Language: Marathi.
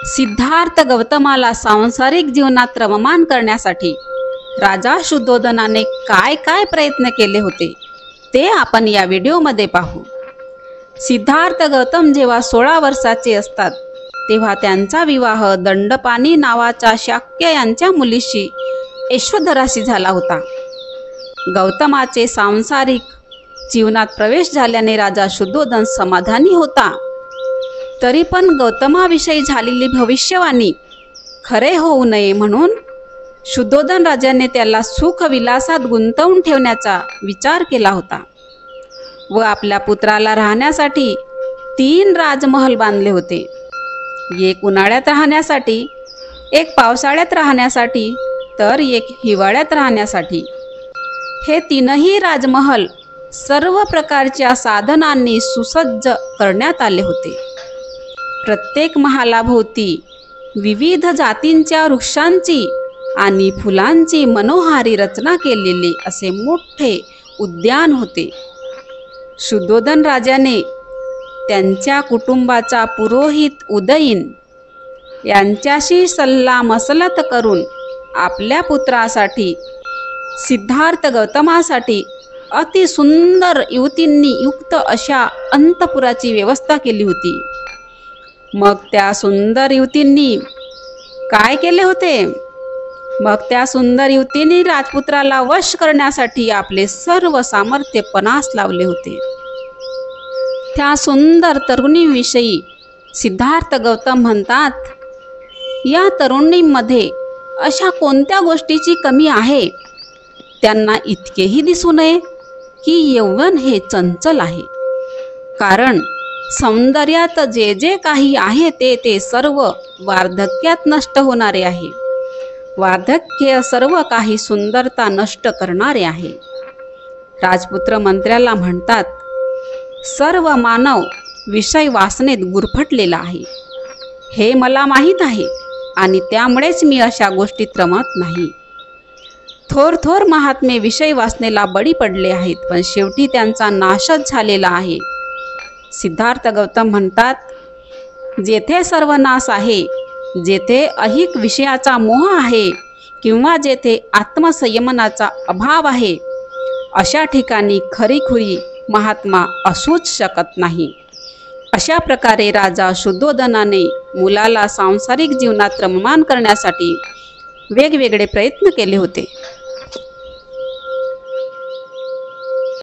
सिद्धार्थ गौतमाला सांसारिक जीवनात रममाण करण्यासाठी राजा शुद्धोधनाने काय काय प्रयत्न केले होते ते आपण या व्हिडिओमध्ये पाहू। सिद्धार्थ गौतम जेव्हा 16 वर्षाचे असतात तेव्हा त्यांचा विवाह दंडपाणी नावाच्या शाक्य यांच्या मुलीशी यशोधराशी झाला होता। गौतमाचे सांसारिक जीवनात प्रवेश झाल्याने राजा शुद्धोधन समाधानी होता। तरी पण गौतमाविषयी झालेली भविष्यवाणी खरे होऊ नये म्हणून शुद्धोधन राजाने त्याला सुख विलासात गुंतवून ठेवण्याचा विचार केला होता व आपल्या पुत्राला राहण्यासाठी 3 राजमहल बांधले होते। एक उन्हाळ्यात राहण्यासाठी, एक पावसाळ्यात राहण्यासाठी तर एक हिवाळ्यात राहण्यासाठी। हे 3ही राजमहल सर्व प्रकारच्या साधनांनी सुसज्ज करण्यात आले होते। प्रत्येक महालाभोवती विविध जातींच्या वृक्षांची आणि फुलांची मनोहारी रचना केलेले असे मोठे उद्यान होते। शुद्धोधन राजाने त्यांच्या कुटुंबाचा पुरोहित उदयीन यांच्याशी सल्ला मसलत करून आपल्या पुत्रासाठी सिद्धार्थ गौतमासाठी अति सुंदर युवतींनी युक्त अशा अंतपुराची व्यवस्था केली होती। मग त्या सुंदर युवतींनी काय केले होते? मग त्या सुंदर युवतींनी राजपुत्राला वश करण्यासाठी आपले सर्व सामर्थ्य पणास लावले होते। त्या सुंदर तरुणीविषयी सिद्धार्थ गौतम म्हणतात, या तरुणींमध्ये अशा कोणत्या गोष्टीची कमी आहे त्यांना इतकेही दिसू नये की यौवन हे चंचल आहे। कारण सौंदर्यात जे जे काही आहे ते सर्व वार्धक्यात नष्ट होणारे आहे। वार्धक्य सर्व काही सुंदरता नष्ट करणारे आहे। राजपुत्र मंत्र्याला म्हणतात, सर्व मानव विषय वासनेत गुरफटलेला आहे हे मला माहीत आहे आणि त्यामुळेच मी अशा गोष्टीत रमत नाही। थोर थोर महात्मे विषय वासनेला बळी पडले आहेत पण शेवटी त्यांचा नाशच झालेला आहे। सिद्धार्थ गौतम म्हणतात, जेथे सर्वनाश आहे, जेथे अहिक विषयाचा मोह आहे किंवा जेथे आत्मसंयमनाचा अभाव आहे अशा ठिकाणी खरीखुरी महात्मा असूच शकत नाही। अशा प्रकारे राजा शुद्धोधनाने मुलाला सांसारिक जीवनात रममाण करण्यासाठी वेगवेगळे प्रयत्न केले होते।